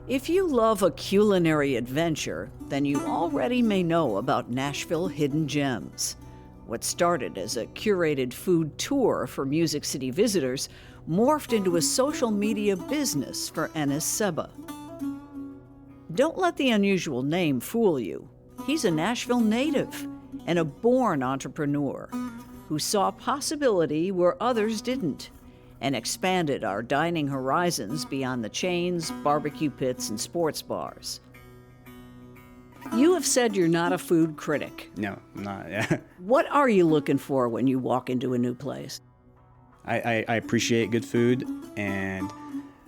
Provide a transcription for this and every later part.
If you love a culinary adventure, then you already may know about Nashville Hidden Gems. What started as a curated food tour for Music City visitors morphed into a social media business for Saba. Don't let the unusual name fool you. He's a Nashville native and a born entrepreneur who saw possibility where others didn't, and expanded our dining horizons beyond the chains, barbecue pits, and sports bars. You have said you're not a food critic. No, I'm not, yeah. What are you looking for when you walk into a new place? I appreciate good food, and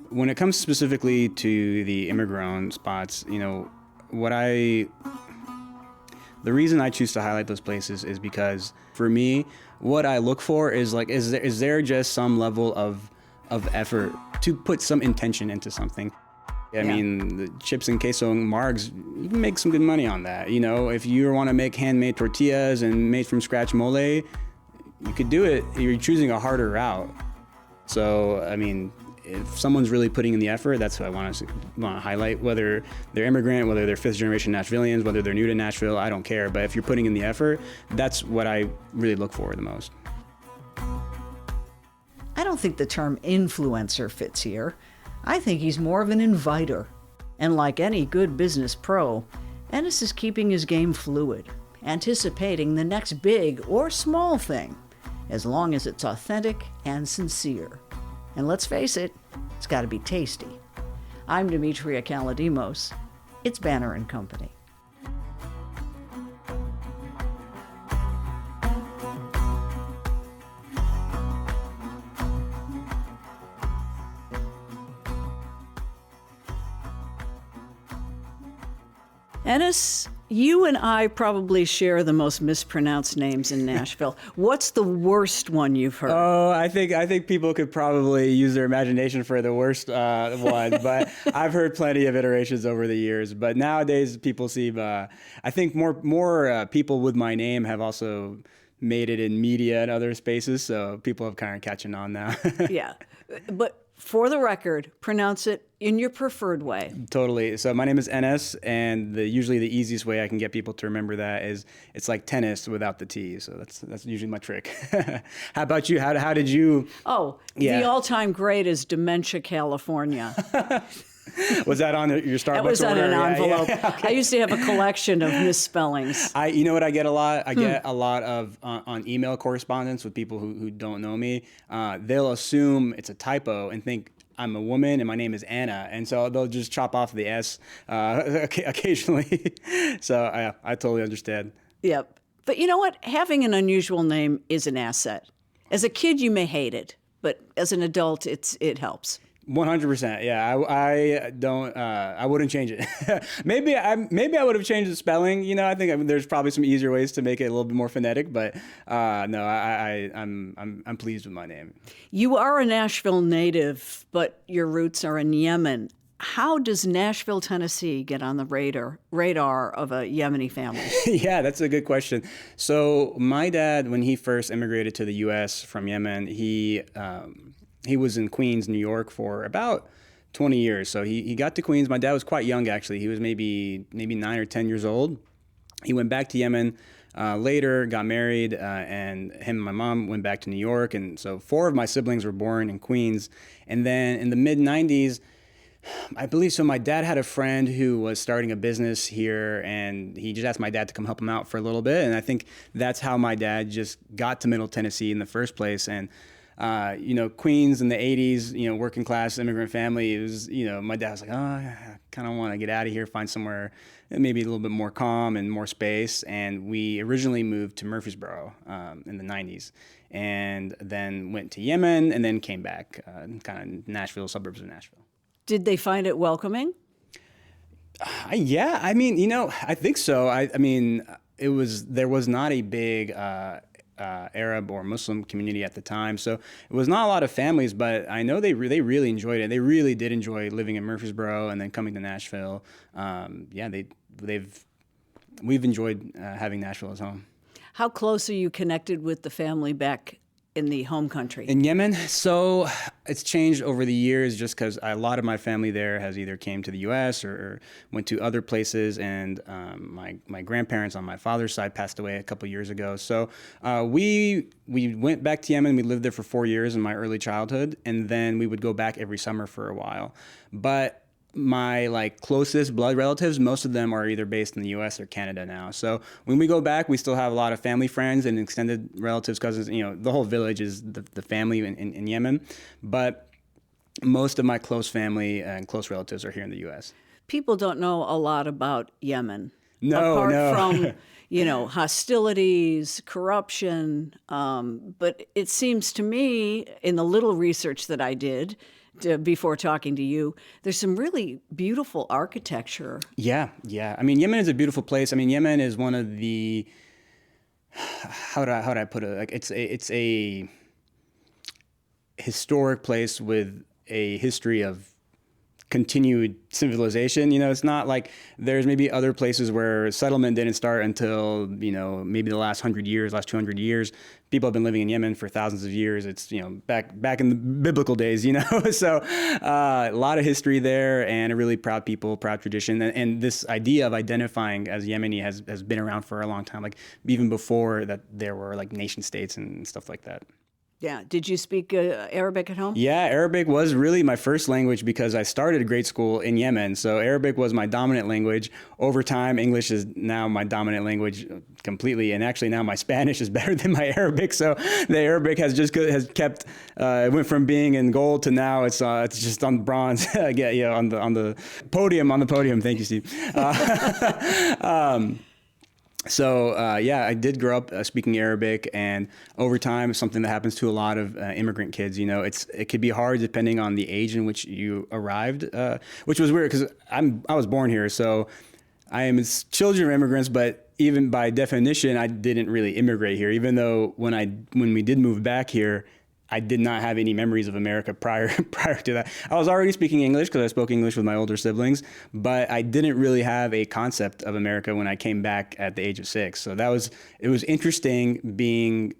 when it comes specifically to the immigrant spots, the reason I choose to highlight those places is because, for me, what I look for is is there just some level of effort to put some intention into something? I mean, the chips and queso and margs, you can make some good money on that. If you want to make handmade tortillas and made from scratch mole, you could do it. You're choosing a harder route. So, I mean, if someone's really putting in the effort, that's who I want to highlight. Whether they're immigrant, whether they're fifth generation Nashvillians, whether they're new to Nashville, I don't care. But if you're putting in the effort, that's what I really look for the most. I don't think the term influencer fits here. I think he's more of an inviter. And like any good business pro, Ennis is keeping his game fluid, anticipating the next big or small thing, as long as it's authentic and sincere. And let's face it, it's got to be tasty. I'm Demetria Kalodimos. It's Banner and Company. Ennis, you and I probably share the most mispronounced names in Nashville. What's the worst one you've heard? Oh, I think people could probably use their imagination for the worst one, but I've heard plenty of iterations over the years. But nowadays, people seem, I think more people with my name have also made it in media and other spaces, so people have kind of catching on now. Yeah, but for the record, pronounce it in your preferred way. Totally. So my name is Enes, and usually the easiest way I can get people to remember that is it's like tennis without the T. So that's usually my trick. How about you? How did you? Oh, yeah. The all-time great is Dementia, California. Was that on your Starbucks order? That was on an envelope. Yeah, okay. I used to have a collection of misspellings. You know what I get a lot? I get a lot of on email correspondence with people who don't know me. They'll assume it's a typo and think I'm a woman and my name is Anna, and so they'll just chop off the S occasionally. So I totally understand. Yep. But you know what? Having an unusual name is an asset. As a kid, you may hate it, but as an adult, it helps. 100%. Yeah, I don't. I wouldn't change it. maybe I would have changed the spelling. I think there's probably some easier ways to make it a little bit more phonetic. But no, I'm pleased with my name. You are a Nashville native, but your roots are in Yemen. How does Nashville, Tennessee get on the radar of a Yemeni family? Yeah, that's a good question. So my dad, when he first immigrated to the U.S. from Yemen, he was in Queens, New York for about 20 years. So he got to Queens. My dad was quite young, actually. He was maybe 9 or 10 years old. He went back to Yemen later, got married, and him and my mom went back to New York. And so 4 of my siblings were born in Queens. And then in the mid-90s, I believe so, my dad had a friend who was starting a business here, and he just asked my dad to come help him out for a little bit. And I think that's how my dad just got to Middle Tennessee in the first place. And Queens in the 80s, working class immigrant family, it was, my dad was like, oh, I kind of want to get out of here, find somewhere maybe a little bit more calm and more space. And we originally moved to Murfreesboro in the 90s, and then went to Yemen, and then came back, kind of Nashville, suburbs of Nashville. Did they find it welcoming? Yeah, I mean, I think so. There was not a big Arab or Muslim community at the time, so it was not a lot of families. But I know they really enjoyed it. They really did enjoy living in Murfreesboro and then coming to Nashville. We've enjoyed having Nashville as home. How close are you connected with the family back in the home country? In Yemen, so it's changed over the years just because a lot of my family there has either came to the U.S. or went to other places, and my grandparents on my father's side passed away a couple years ago. So we went back to Yemen. We lived there for 4 years in my early childhood, and then we would go back every summer for a while. But my closest blood relatives, most of them are either based in the U.S. or Canada now. So when we go back, we still have a lot of family, friends, and extended relatives, cousins. The whole village is the family in Yemen. But most of my close family and close relatives are here in the U.S. People don't know a lot about Yemen. No. Apart from, hostilities, corruption. But it seems to me, in the little research that I did, before talking to you, there's some really beautiful architecture. Yeah. I mean, Yemen is a beautiful place. I mean, Yemen is one of the, how do I put it? It's a historic place with a history of continued civilization. It's not like there's maybe other places where settlement didn't start until, maybe the last 100 years, last 200 years. People have been living in Yemen for thousands of years. It's, back in the biblical days, so a lot of history there and a really proud people, proud tradition. And this idea of identifying as Yemeni has been around for a long time, even before that there were nation states and stuff like that. Yeah. Did you speak Arabic at home? Yeah, Arabic was really my first language because I started grade school in Yemen. So Arabic was my dominant language. Over time, English is now my dominant language completely. And actually now my Spanish is better than my Arabic. So the Arabic has kept, it went from being in gold to now it's just on bronze. On the podium. Thank you, Steve. So I did grow up speaking Arabic, and over time, it's something that happens to a lot of immigrant kids. It could be hard depending on the age in which you arrived, which was weird because I was born here, so I am children of immigrants, but even by definition, I didn't really immigrate here. Even though when we did move back here, I did not have any memories of America prior to that. I was already speaking English because I spoke English with my older siblings, but I didn't really have a concept of America when I came back at the age of 6. So it was interesting being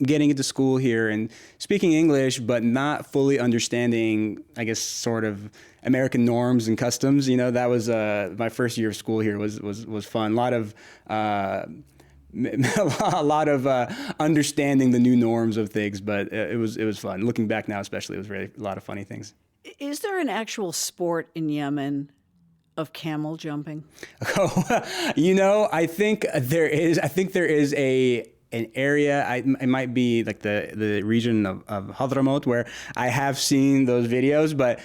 getting into school here and speaking English, but not fully understanding, I guess, sort of American norms and customs. That was my first year of school here was fun. A lot of understanding the new norms of things, but it was fun. Looking back now, especially, it was really a lot of funny things. Is there an actual sport in Yemen of camel jumping? Oh, I think there is. I think there is an area. It might be the region of Hadramaut where I have seen those videos, but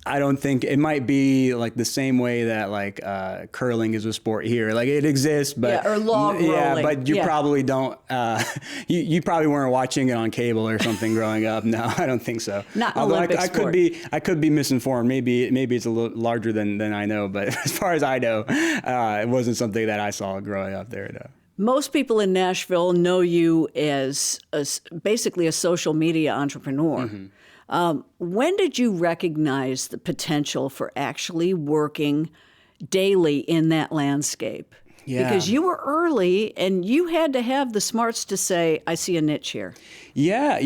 I don't think it might be the same way that curling is a sport here. It exists, but or log rolling. Yeah, but you probably don't. You probably weren't watching it on cable or something growing up. No, I don't think so. Not Although Olympic sport. I could be misinformed. Maybe it's a little larger than I know. But as far as I know, it wasn't something that I saw growing up there. No. Most people in Nashville know you as basically a social media entrepreneur. Mm-hmm. When did you recognize the potential for actually working daily in that landscape? Yeah. Because you were early and you had to have the smarts to say, I see a niche here. Yeah,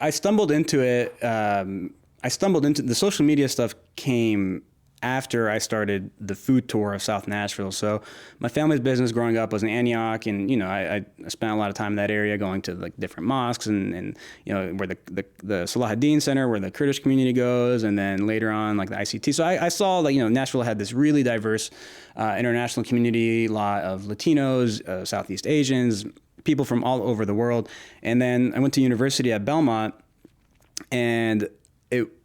I stumbled into it. The social media stuff came after I started the food tour of South Nashville. So my family's business growing up was in Antioch, and I spent a lot of time in that area, going to different mosques and where the Salahuddin Center, where the Kurdish community goes, and then later on the ICT. So I saw Nashville had this really diverse international community, a lot of Latinos, Southeast Asians, people from all over the world. And then I went to university at Belmont, and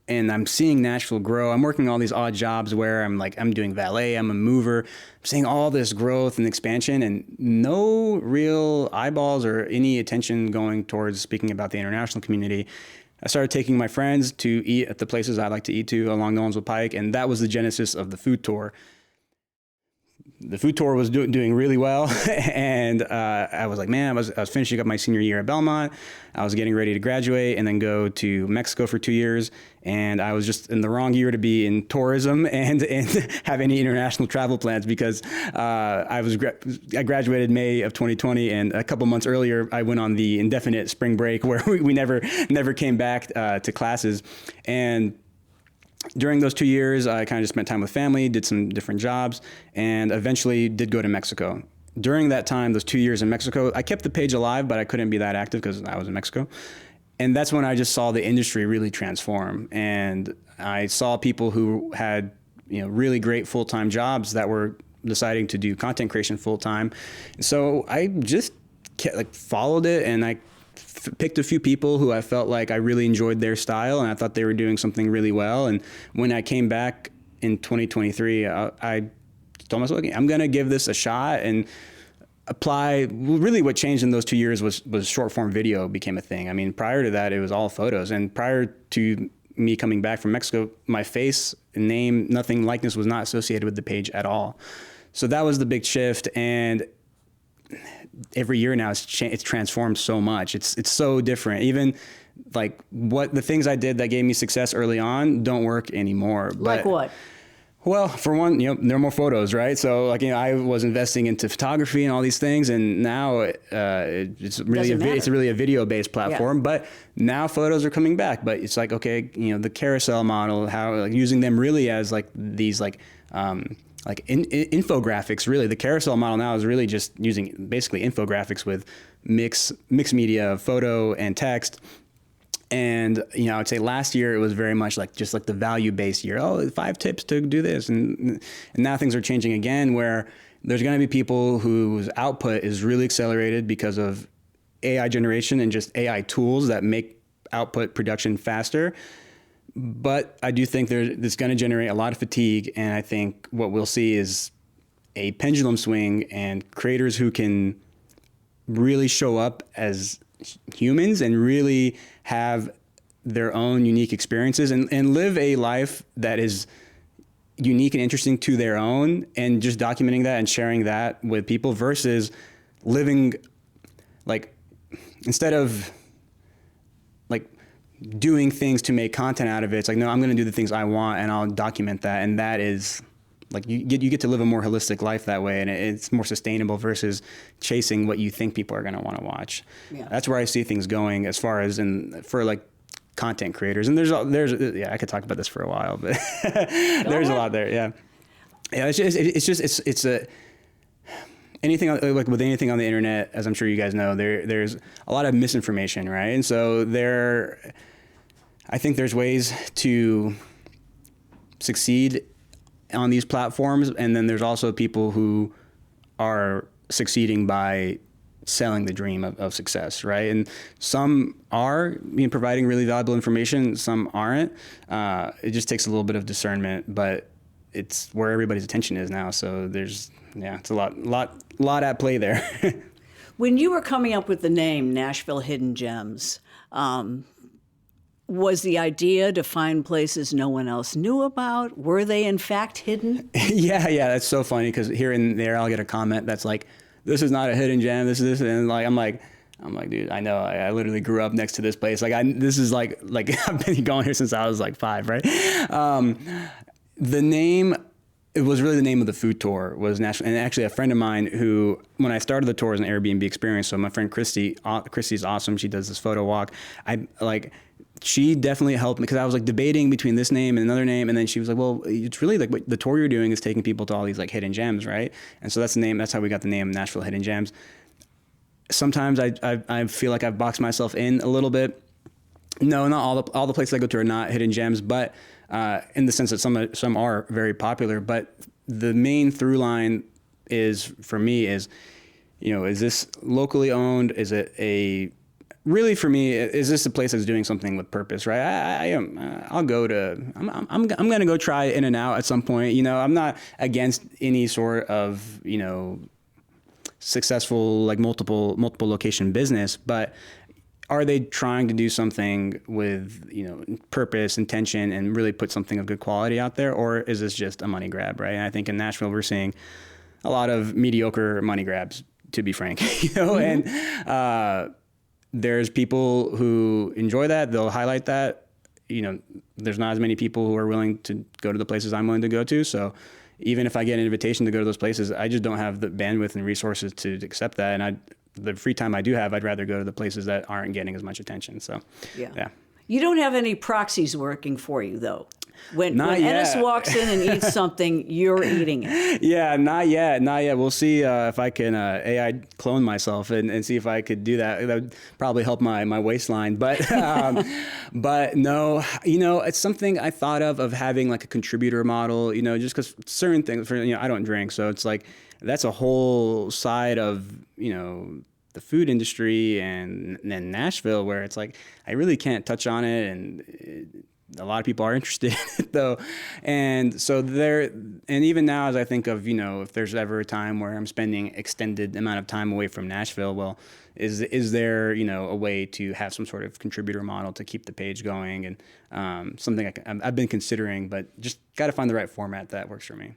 I'm seeing Nashville grow. I'm working all these odd jobs where I'm doing valet, I'm a mover. I'm seeing all this growth and expansion and no real eyeballs or any attention going towards speaking about the international community. I started taking my friends to eat at the places I like to eat to along the Owensville Pike, and that was the genesis of the food tour. the food tour was doing really well. And I was like, man, I was finishing up my senior year at Belmont. I was getting ready to graduate and then go to Mexico for 2 years. And I was just in the wrong year to be in tourism and have any international travel plans, because I graduated May of 2020, and a couple months earlier I went on the indefinite spring break where we never came back to classes. And during those 2 years, I kind of just spent time with family, did some different jobs, and eventually did go to Mexico. During that time, those 2 years in Mexico, I kept the page alive, but I couldn't be that active because I was in Mexico. And that's when I just saw the industry really transform. And I saw people who had, really great full-time jobs that were deciding to do content creation full-time. So I just followed it, and I picked a few people who I felt like I really enjoyed their style, and I thought they were doing something really well. And when I came back in 2023, I told myself, okay, I'm going to give this a shot and apply. Really what changed in those 2 years was short form video became a thing. I mean, prior to that, it was all photos. And prior to me coming back from Mexico, my face, name, nothing, likeness was not associated with the page at all. So that was the big shift. And every year now it's transformed so much. It's so different. Even like what the things I did that gave me success early on don't work anymore. Like what? Well, for one, there are more photos, right? So like, I was investing into photography and all these things, and now it's really a video-based platform. Yeah. But now photos are coming back. But it's like, okay, the carousel model, how using them really as like these infographics. Really, the carousel model now is really just using basically infographics with mixed media, photo and text. And I would say last year it was very much just like the value-based year. Oh, 5 tips to do this, and now things are changing again, where there's going to be people whose output is really accelerated because of AI generation and just AI tools that make output production faster. But I do think it's going to generate a lot of fatigue, and I think what we'll see is a pendulum swing, and creators who can really show up as humans and really have their own unique experiences and live a life that is unique and interesting to their own, and just documenting that and sharing that with people, versus living instead of doing things to make content out of it. It's like, no, I'm going to do the things I want and I'll document that. And that is you get to live a more holistic life that way, and it's more sustainable versus chasing what you think people are going to want to watch. Yeah. That's where I see things going as far as for content creators. And there's I could talk about this for a while, but there's a lot there. Yeah. Yeah. It's anything with anything on the internet, as I'm sure you guys know, there's a lot of misinformation, right? And so I think there's ways to succeed on these platforms, and then there's also people who are succeeding by selling the dream of success, right? And some are providing really valuable information, some aren't. It just takes a little bit of discernment, but it's where everybody's attention is now. So it's a lot at play there. When you were coming up with the name Nashville Hidden Gems, was the idea to find places no one else knew about? Were they in fact hidden? Yeah, that's so funny, because here and there I'll get a comment that's like, "This is not a hidden gem. This is," and I'm like, dude, I know. I literally grew up next to this place. This is like I've been going here since I was 5, right? The name. It was really the name of the food tour was Nashville. And actually a friend of mine who, when I started the tour, was an Airbnb experience. So my friend Christy's awesome. She does this photo walk. She definitely helped me, because I was debating between this name and another name. And then she was like, well, it's really what the tour you're doing is taking people to all these hidden gems, right? And so that's the name. That's how we got the name Nashville Hidden Gems. Sometimes I feel like I've boxed myself in a little bit. No, not all the places I go to are not hidden gems, but in the sense that some are very popular. But the main through line for me is this locally owned? Is it really, for me, is this a place that's doing something with purpose, right? I'm going to go try In-N-Out at some point. I'm not against any sort of, successful, multiple location business, but are they trying to do something with, purpose, intention, and really put something of good quality out there? Or is this just a money grab, right? And I think in Nashville, we're seeing a lot of mediocre money grabs, to be frank, and there's people who enjoy that. They'll highlight that. There's not as many people who are willing to go to the places I'm willing to go to. So even if I get an invitation to go to those places, I just don't have the bandwidth and resources to accept that. And the free time I do have, I'd rather go to the places that aren't getting as much attention. So, yeah. You don't have any proxies working for you, though. When Ennis walks in and eats something, you're eating it. Yeah, not yet. We'll see if I can AI clone myself and see if I could do that. That would probably help my waistline. But but no, it's something I thought of having like a contributor model. Just because certain things, I don't drink, so it's like that's a whole side of the food industry and Nashville where it's like I really can't touch on it and. A lot of people are interested in it though. And so and even now as I think of, if there's ever a time where I'm spending extended amount of time away from Nashville, well, is there, a way to have some sort of contributor model to keep the page going and something I've been considering, but just got to find the right format that works for me.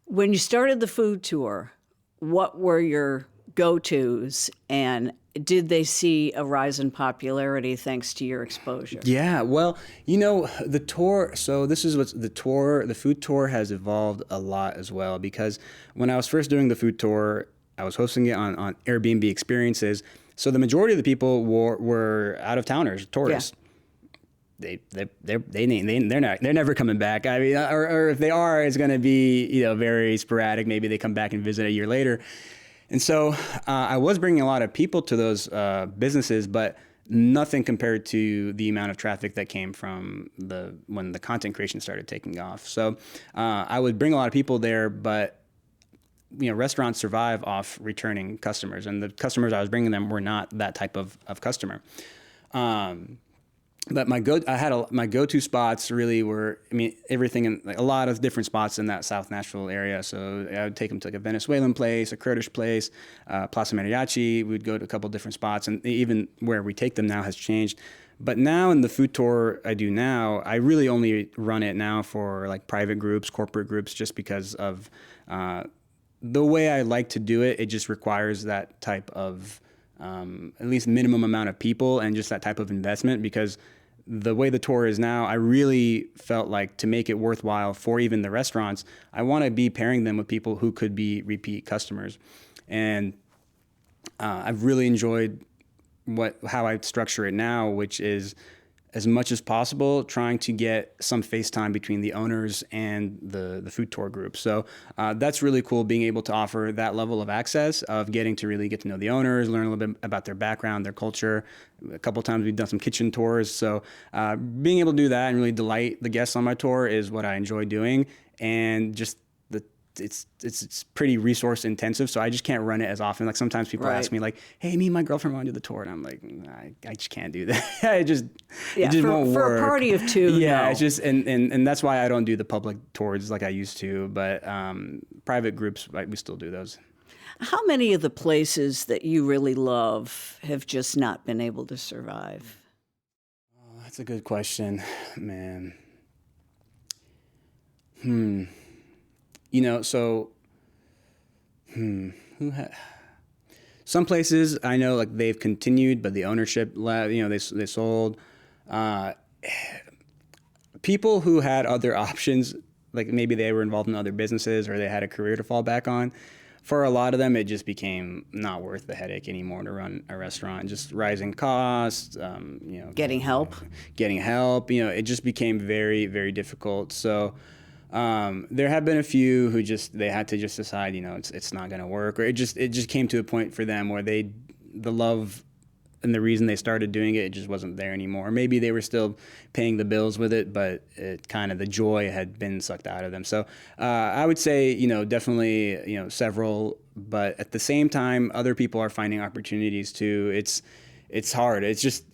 When you started the food tour, what were your go-tos and did they see a rise in popularity thanks to your exposure? Yeah, well, the tour, so this is the food tour has evolved a lot as well, because when I was first doing the food tour, I was hosting it on Airbnb experiences. So the majority of the people were out of towners, tourists. Yeah. They're never coming back. I mean, or if they are, it's going to be, very sporadic. Maybe they come back and visit a year later. And so I was bringing a lot of people to those businesses, but nothing compared to the amount of traffic that came from when the content creation started taking off. So I would bring a lot of people there, but restaurants survive off returning customers, and the customers I was bringing them were not that type of customer. But my go-to spots really were, everything in a lot of different spots in that South Nashville area. So I would take them to like a Venezuelan place, a Kurdish place, Plaza Mariachi. We'd go to a couple different spots, and even where we take them now has changed. But now in the food tour I do now, I really only run it now for like private groups, corporate groups, just because of the way I like to do it. It just requires that type of at least minimum amount of people and just that type of investment, because the way the tour is now, I really felt like to make it worthwhile for even the restaurants, I want to be pairing them with people who could be repeat customers. And I've really enjoyed how I structure it now, which is as much as possible trying to get some FaceTime between the owners and the food tour group. So that's really cool, being able to offer that level of access of getting to really get to know the owners, learn a little bit about their background, their culture. A couple of times we've done some kitchen tours. So being able to do that and really delight the guests on my tour is what I enjoy doing. And just it's pretty resource intensive, so I just can't run it as often. Like sometimes people ask me like, "Hey, me and my girlfriend want to do the tour," and I'm like, I just can't do that. it just won't work. For a party of two. Yeah, no. It's just and that's why I don't do the public tours like I used to. But private groups, we still do those. How many of the places that you really love have just not been able to survive? Oh, that's a good question, man. Some places I know like they've continued, but the ownership, they sold. People who had other options, like maybe they were involved in other businesses or they had a career to fall back on. For a lot of them, it just became not worth the headache anymore to run a restaurant. Just rising costs, Getting help. It just became very, very difficult. So. There have been a few who they had to just decide, it's not going to work, or it just came to a point for them where the love and the reason they started doing it just wasn't there anymore. Maybe they were still paying the bills with it, but it kind of the joy had been sucked out of them. So I would say, definitely, several, but at the same time, other people are finding opportunities too. It's hard. It's just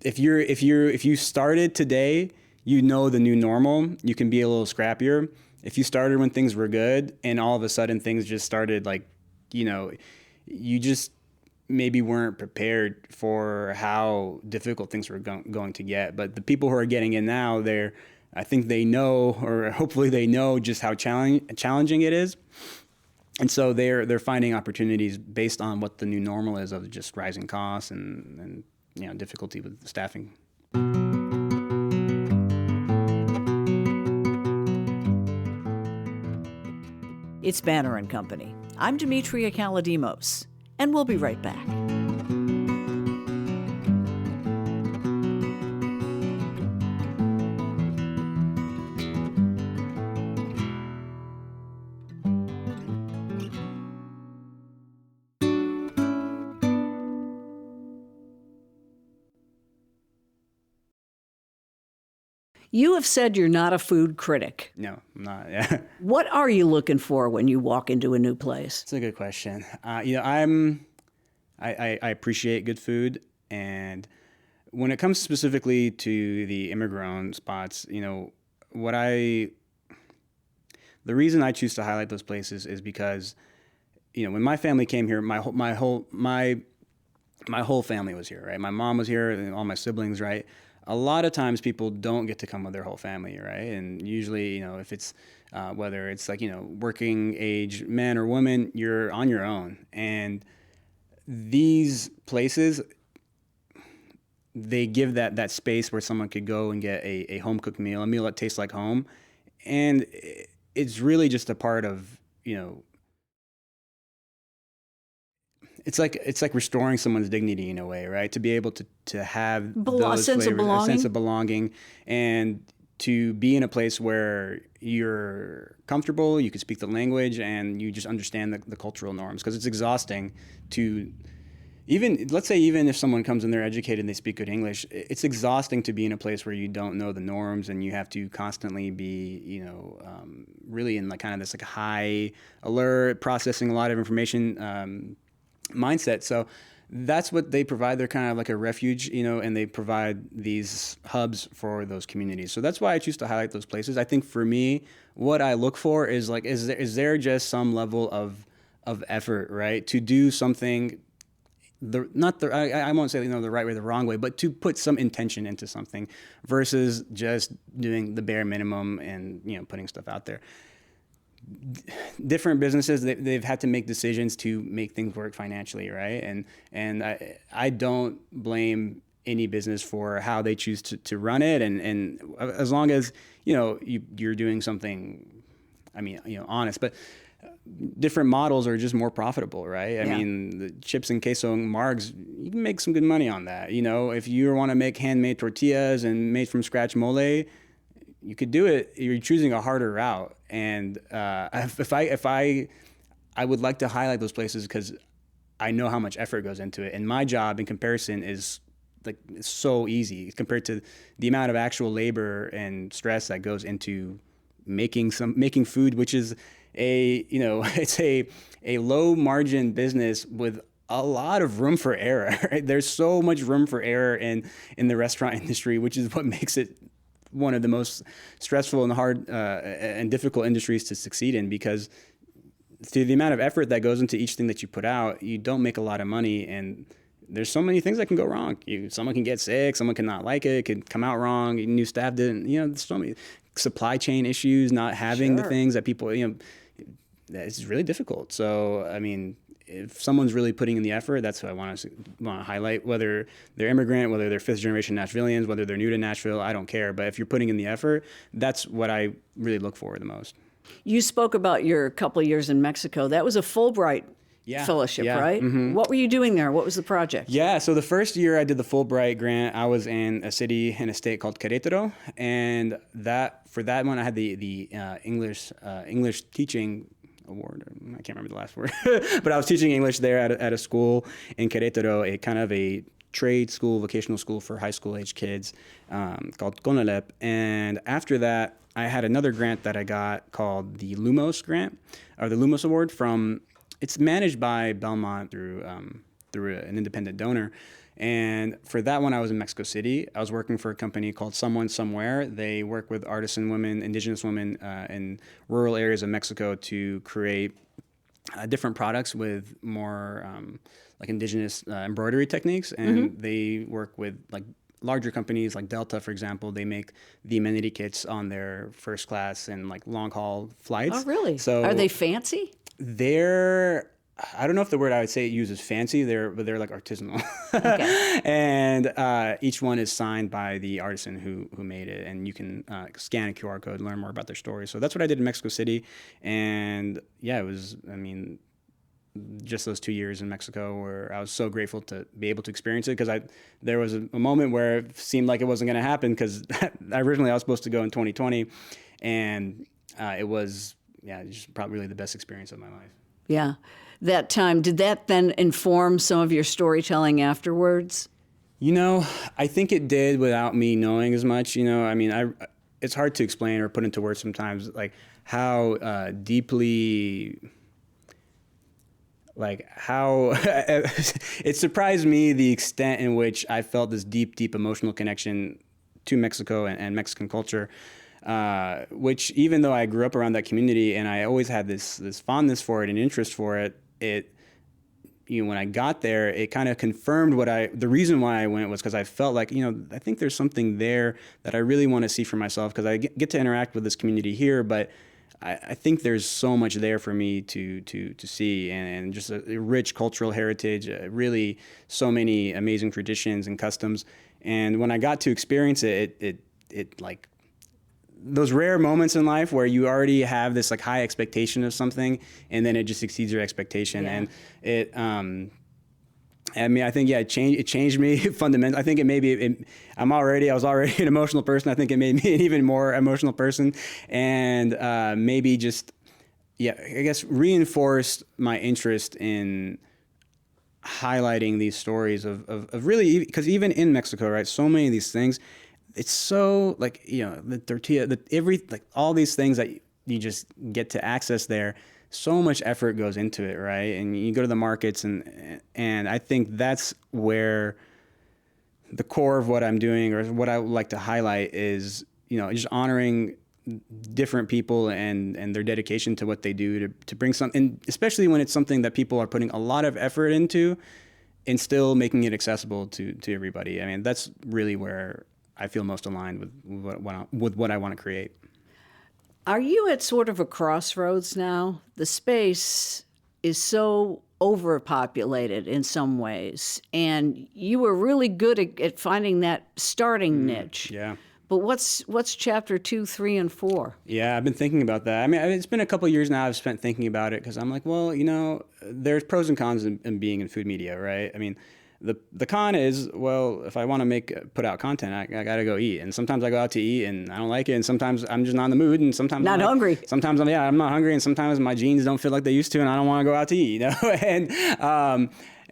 if you started today. The new normal, you can be a little scrappier. If you started when things were good and all of a sudden things just started you just maybe weren't prepared for how difficult things were going to get. But the people who are getting in now, I think they know, or hopefully they know just how challenging it is. And so they're finding opportunities based on what the new normal is of just rising costs and difficulty with staffing. It's Banner and Company. I'm Demetria Kalodimos, and we'll be right back. You have said you're not a food critic. No, I'm not. Yeah. What are you looking for when you walk into a new place? It's a good question. I appreciate good food, and when it comes specifically to the immigrant spots, the reason I choose to highlight those places is because, when my family came here, my whole family was here, right? My mom was here, and all my siblings, right? A lot of times people don't get to come with their whole family, right? And usually, if it's whether it's working age men or women, you're on your own. And these places, they give that space where someone could go and get a home cooked meal, a meal that tastes like home, and it's really just a part of It's like restoring someone's dignity in a way, right? To be able to have those sense of flavors, belonging. a sense of belonging, and to be in a place where you're comfortable, you can speak the language, and you just understand the cultural norms. Because it's exhausting to let's say even if someone comes and they're educated and they speak good English, it's exhausting to be in a place where you don't know the norms and you have to constantly be, really in kind of this high alert, processing a lot of information. Mindset. So that's what they provide. They're kind of like a refuge, and they provide these hubs for those communities. So that's why I choose to highlight those places. I think for me, what I look for is is there just some level of effort, right? To do something, I won't say the right way, the wrong way, but to put some intention into something versus just doing the bare minimum and putting stuff out there. Different businesses, they've had to make decisions to make things work financially, right? And I don't blame any business for how they choose to run it, and as long as you're doing something, honest. But different models are just more profitable, right? I mean, the chips and queso and margs, you can make some good money on that. If you want to make handmade tortillas and made from scratch mole, you could do it. You're choosing a harder route. And I would like to highlight those places because I know how much effort goes into it. And my job in comparison is it's so easy compared to the amount of actual labor and stress that goes into making food, which is it's a low margin business with a lot of room for error. Right? There's so much room for error in the restaurant industry, which is what makes it one of the most stressful and hard and difficult industries to succeed in, because through the amount of effort that goes into each thing that you put out, you don't make a lot of money, and there's so many things that can go wrong. Someone can get sick, someone can not like it could come out wrong, new staff didn't, there's so many supply chain issues, not having the things that people, it's really difficult. So, if someone's really putting in the effort, that's what I want to highlight. Whether they're immigrant, whether they're fifth generation Nashvillians, whether they're new to Nashville, I don't care. But if you're putting in the effort, that's what I really look for the most. You spoke about your couple of years in Mexico. That was a Fulbright fellowship, right? Mm-hmm. What were you doing there? What was the project? Yeah, so the first year I did the Fulbright grant, I was in a state called Querétaro, and for that one I had the English teaching award. I can't remember the last word, but I was teaching English there at a school in Querétaro, a kind of a trade school, vocational school for high school age kids called CONALEP. And after that, I had another grant that I got called the Lumos grant, or the Lumos Award it's managed by Belmont through an independent donor. And for that one, I was in Mexico City. I was working for a company called Someone Somewhere. They work with artisan women, indigenous women in rural areas of Mexico to create different products with more indigenous embroidery techniques. And they work with larger companies like Delta, for example. They make the amenity kits on their first class and long haul flights. Oh, really? So are they fancy? They're, I don't know if the word I would say uses fancy. But they're like artisanal. Okay. And each one is signed by the artisan who made it, and you can scan a QR code, learn more about their story. So that's what I did in Mexico City, and yeah, it was. I mean, just those 2 years in Mexico where I was so grateful to be able to experience it, because there was a moment where it seemed like it wasn't going to happen, because originally I was supposed to go in 2020, and it was just probably really the best experience of my life. Yeah. That time, did that then inform some of your storytelling afterwards? I think it did without me knowing as much. I mean, it's hard to explain or put into words sometimes, like how deeply, like how it surprised me the extent in which I felt this deep, deep emotional connection to Mexico and Mexican culture. Which, even though I grew up around that community and I always had this fondness for it and interest for it, when I got there, it kind of confirmed the reason why I went was because I felt like, I think there's something there that I really want to see for myself, because I get to interact with this community here, but I think there's so much there for me to see, and just a rich cultural heritage, really so many amazing traditions and customs. And when I got to experience it, it like, those rare moments in life where you already have this like high expectation of something, and then it just exceeds your expectation. Yeah. And it, I mean, I think, it changed me fundamentally. I think I was already an emotional person. I think it made me an even more emotional person, and maybe just, I guess reinforced my interest in highlighting these stories of really, because even in Mexico, right, so many of these things, it's so like, the tortilla, all these things that you just get to access there, so much effort goes into it, right? And you go to the markets, and I think that's where the core of what I'm doing, or what I would like to highlight, is, just honoring different people and their dedication to what they do to bring something, especially when it's something that people are putting a lot of effort into, and still making it accessible to everybody. I mean, that's really where I feel most aligned with what I want to create. Are you at sort of a crossroads now? The space is so overpopulated in some ways, and you were really good at finding that starting niche. Yeah. But what's chapter 2, 3, and 4? Yeah, I've been thinking about that. I mean, it's been a couple of years now I've spent thinking about it, because I'm like, well, there's pros and cons in being in food media, right? I mean, the con is, well, if I want to put out content, I got to go eat. And sometimes I go out to eat and I don't like it. And sometimes I'm just not in the mood. And sometimes Not hungry. Sometimes I'm not hungry. And sometimes my jeans don't feel like they used to, and I don't want to go out to eat,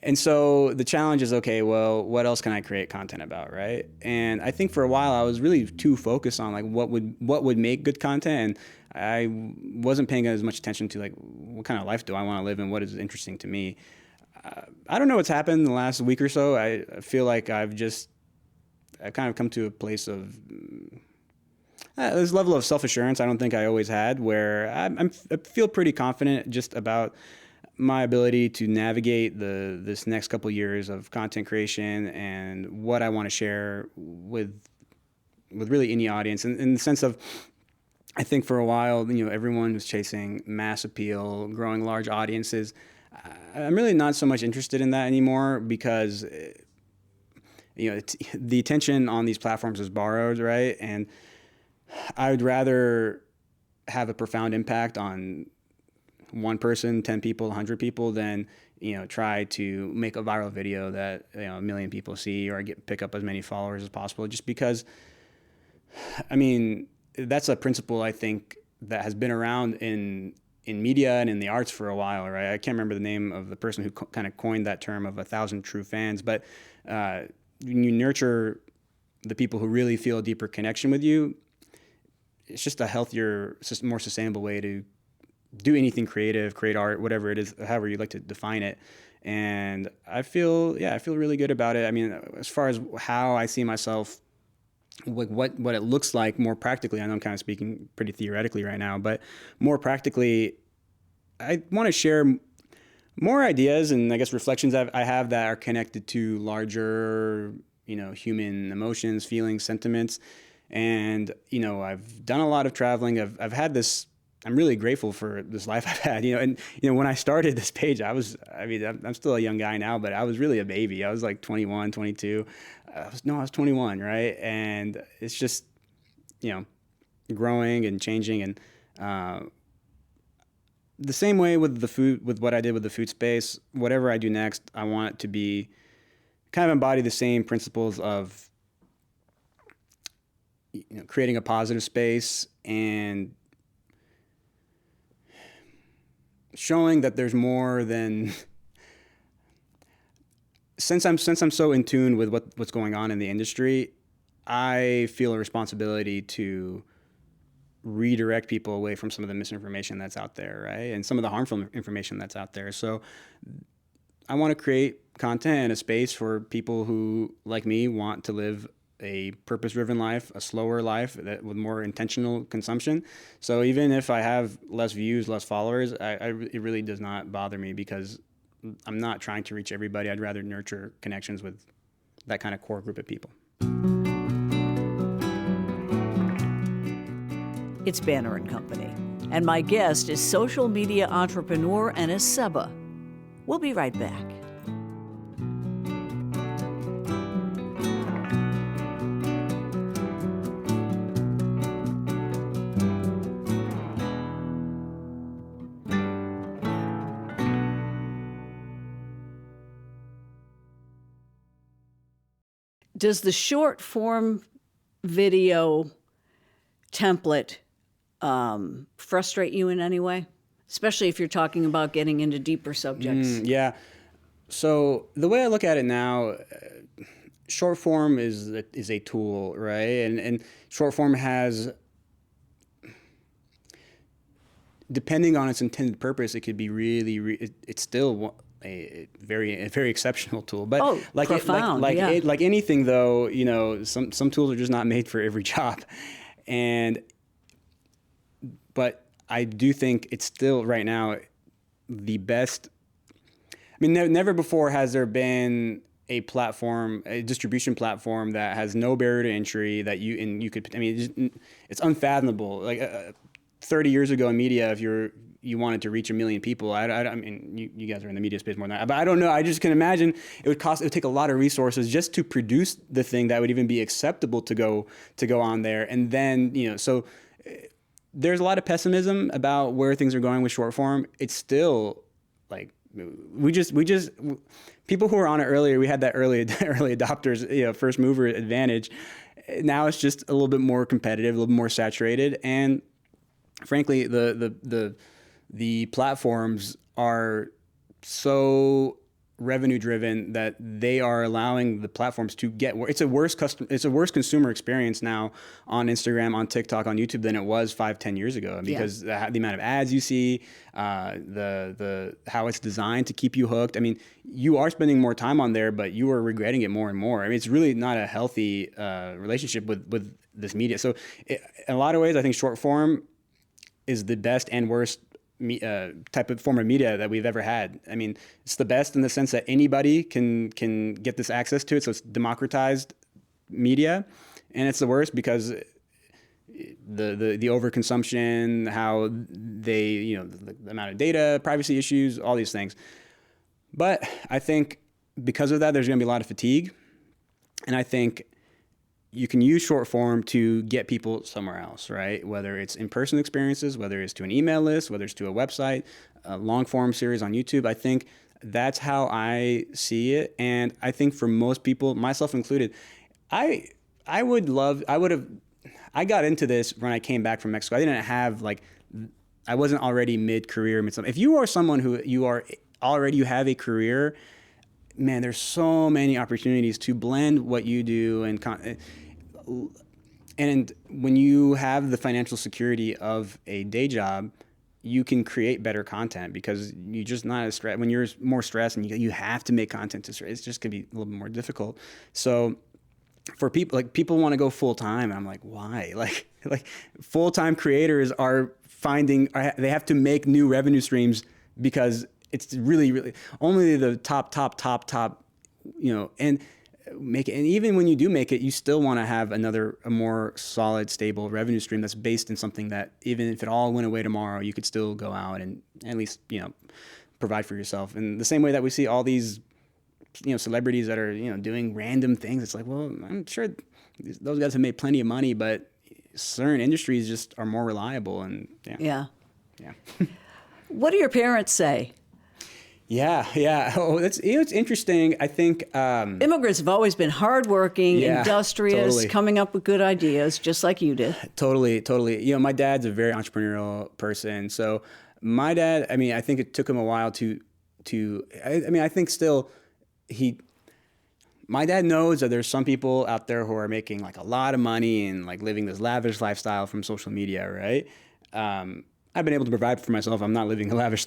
And so the challenge is, okay, well, what else can I create content about, right? And I think for a while I was really too focused on like what would make good content, and I wasn't paying as much attention to like what kind of life do I want to live and what is interesting to me. I don't know what's happened in the last week or so. I feel like I've kind of come to a place of this level of self-assurance I don't think I always had, where I feel pretty confident just about my ability to navigate this next couple of years of content creation and what I want to share with really any audience. And in the sense of, I think for a while, everyone was chasing mass appeal, growing large audiences. I'm really not so much interested in that anymore, because the attention on these platforms is borrowed, right? And I would rather have a profound impact on one person, 10 people, 100 people than try to make a viral video that a million people see, or pick up as many followers as possible. Just because, I mean, that's a principle I think that has been around in media and in the arts for a while, right? I can't remember the name of the person who kind of coined that term of 1,000 true fans, but when you nurture the people who really feel a deeper connection with you, it's just a healthier, more sustainable way to do anything creative, create art, whatever it is, however you like to define it. And I feel really good about it. I mean, as far as how I see myself, like what it looks like more practically, I know I'm kind of speaking pretty theoretically right now, but more practically, I want to share more ideas and I guess reflections I have that are connected to larger, human emotions, feelings, sentiments. And, I've done a lot of traveling. I've had this I'm really grateful for this life I've had, and, when I started this page, I'm still a young guy now, but I was really a baby. I was like 21, 22. I was 21. Right. And it's just, growing and changing. And, the same way with the food, with what I did with the food space, whatever I do next, I want it to be kind of embody the same principles of, creating a positive space and showing that there's more than, since I'm so in tune with what's going on in the industry, I feel a responsibility to redirect people away from some of the misinformation that's out there, right? And some of the harmful information that's out there. So I want to create content and a space for people who, like me, want to live a purpose-driven life, a slower life with more intentional consumption. So even if I have less views, less followers, it really does not bother me, because I'm not trying to reach everybody. I'd rather nurture connections with that kind of core group of people. It's Banner and Company, and my guest is social media entrepreneur and Saba. We'll be right back. Does the short form video template frustrate you in any way? Especially if you're talking about getting into deeper subjects. Yeah. So the way I look at it now, short form is a tool, right? And short form has, depending on its intended purpose, it could be it's still a very exceptional tool. But profound, like anything though, some tools are just not made for every job. But I do think it's still right now the best. I mean, never before has there been a distribution platform that has no barrier to entry that you could. I mean, it's unfathomable. Like 30 years ago in media, if you wanted to reach 1 million people, I mean, you guys are in the media space more than that, but I don't know. I just can imagine it would take a lot of resources just to produce the thing that would even be acceptable to go on there, and then so. There's a lot of pessimism about where things are going with short form. It's still like we just people who were on it earlier. We had that early adopters, first mover advantage. Now it's just a little bit more competitive, a little bit more saturated, and frankly, the platforms are so revenue driven that they are allowing the platforms to get it's a worse consumer experience now on Instagram, on TikTok, on YouTube than it was 5-10 years ago, because the amount of ads you see, the how it's designed to keep you hooked. I mean, you are spending more time on there, but you are regretting it more and more. I mean, it's really not a healthy relationship with this media. So in a lot of ways, I think short form is the best and worst type of form of media that we've ever had. I mean, it's the best in the sense that anybody can get this access to it. So it's democratized media, and it's the worst because the overconsumption, how they, the amount of data, privacy issues, all these things. But I think because of that, there's going to be a lot of fatigue, and I think you can use short form to get people somewhere else, right? Whether it's in-person experiences, whether it's to an email list, whether it's to a website, a long-form series on YouTube. I think that's how I see it. And I think for most people, myself included, I got into this when I came back from Mexico. I didn't have I wasn't already mid-career. If you are someone who you have a career, man, there's so many opportunities to blend what you do and when you have the financial security of a day job, you can create better content because you're just not as stressed. When you're more stressed and you have to make content it's just gonna be a little bit more difficult. So for people, people want to go full time. I'm like, why? Like full-time creators they have to make new revenue streams because it's really, really only the top, and make it. And even when you do make it, you still want to have a more solid, stable revenue stream that's based in something that even if it all went away tomorrow, you could still go out and at least, provide for yourself. And the same way that we see all these, celebrities that are, doing random things. It's like, well, I'm sure those guys have made plenty of money, but certain industries just are more reliable. And yeah. What do your parents say? Yeah. Oh, it's interesting. I think immigrants have always been hardworking, industrious, totally. Coming up with good ideas, just like you did. Totally. My dad's a very entrepreneurial person. So my dad, I think it took him a while I think still my dad knows that there's some people out there who are making like a lot of money and like living this lavish lifestyle from social media, right? I've been able to provide for myself. I'm not living a lavish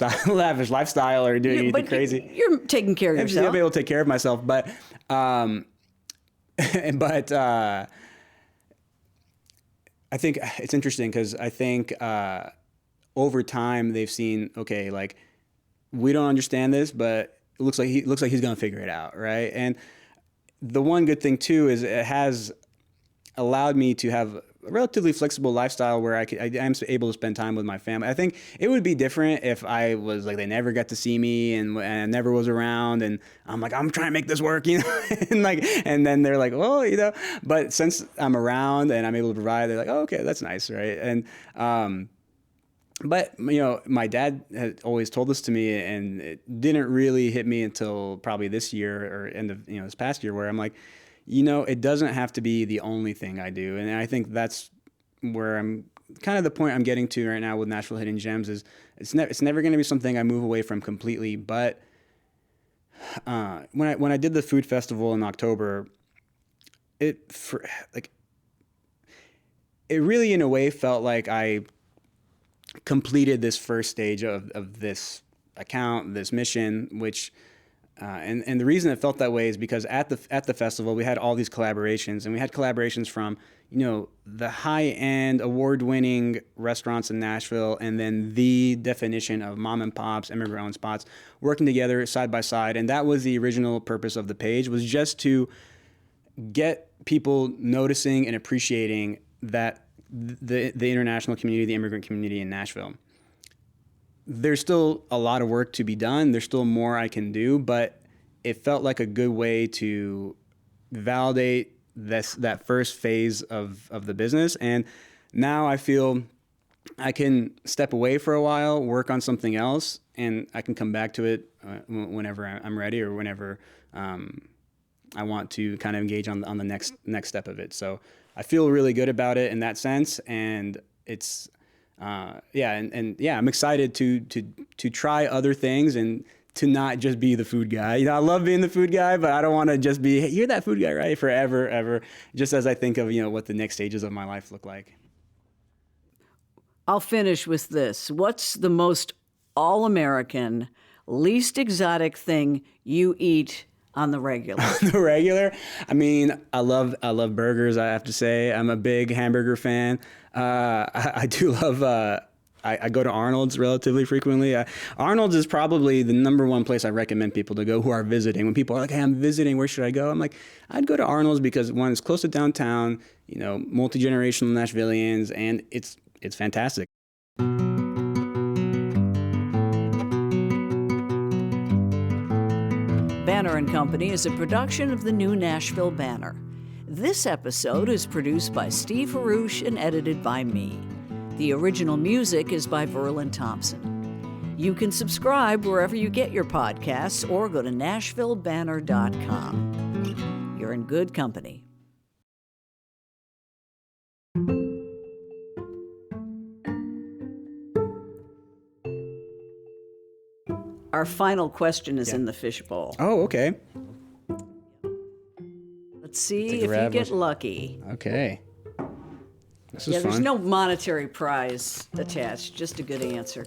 lifestyle or doing anything crazy. You're taking care of yourself. I'll be able to take care of myself, but I think it's interesting because I think over time they've seen, okay, like we don't understand this, but it looks like he's gonna figure it out, right? And the one good thing too is it has allowed me to have a relatively flexible lifestyle where I am able to spend time with my family. I think it would be different if I was like, they never got to see me and I never was around and I'm like, I'm trying to make this work, and then they're like, well, but since I'm around and I'm able to provide, they're like, oh, okay, that's nice. Right. And, but my dad had always told this to me and it didn't really hit me until probably this year or end of, this past year where I'm like, it doesn't have to be the only thing I do. And I think that's where I'm kind of the point I'm getting to right now with Nashville Hidden Gems is it's never going to be something I move away from completely. But when I did the food festival in October, it really in a way felt like I completed this first stage of this account, this mission, which and the reason it felt that way is because at the festival we had all these collaborations, and we had collaborations from the high-end award-winning restaurants in Nashville, and then the definition of mom and pops, immigrant-owned spots working together side by side. And that was the original purpose of the page, was just to get people noticing and appreciating that the international community, the immigrant community in Nashville. There's still a lot of work to be done. There's still more I can do, but it felt like a good way to validate that first phase of the business. And now I feel I can step away for a while, work on something else, and I can come back to it whenever I'm ready or whenever I want to kind of engage on the next step of it. So I feel really good about it in that sense, and it's I'm excited to try other things and to not just be the food guy. I love being the food guy, but I don't want to just be, hey, you're that food guy, right? Forever, ever. Just as I think of, what the next stages of my life look like. I'll finish with this. What's the most all-American, least exotic thing you eat on the regular? On the regular? I love burgers, I have to say. I'm a big hamburger fan. I do love, I go to Arnold's relatively frequently. Arnold's is probably the number one place I recommend people to go who are visiting. When people are like, hey, I'm visiting, where should I go? I'm like, I'd go to Arnold's because one, it's close to downtown, multi-generational Nashvillians, and it's fantastic. Banner & Company is a production of the New Nashville Banner. This episode is produced by Steve Haruch and edited by me. The original music is by Verlin Thompson. You can subscribe wherever you get your podcasts or go to NashvilleBanner.com. You're in good company. Our final question is in the fishbowl. Oh, okay. Let's see if you get lucky. Okay. This is fun. There's no monetary prize attached, just a good answer.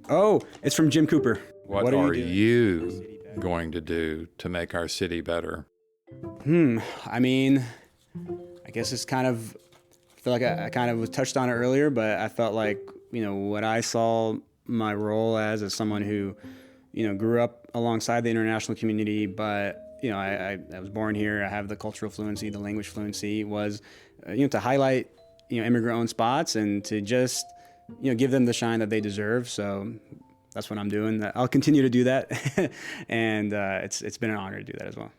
Oh, it's from Jim Cooper. What are you going to do to make our city better? I guess it's kind of, I feel like I kind of was touched on it earlier, but I felt like, what I saw my role as someone who, grew up alongside the international community, but you know, I was born here. I have the cultural fluency, the language fluency, was, you know, to highlight, you know, immigrant-owned spots and to just, you know, give them the shine that they deserve. So that's what I'm doing. I'll continue to do that. And it's been an honor to do that as well.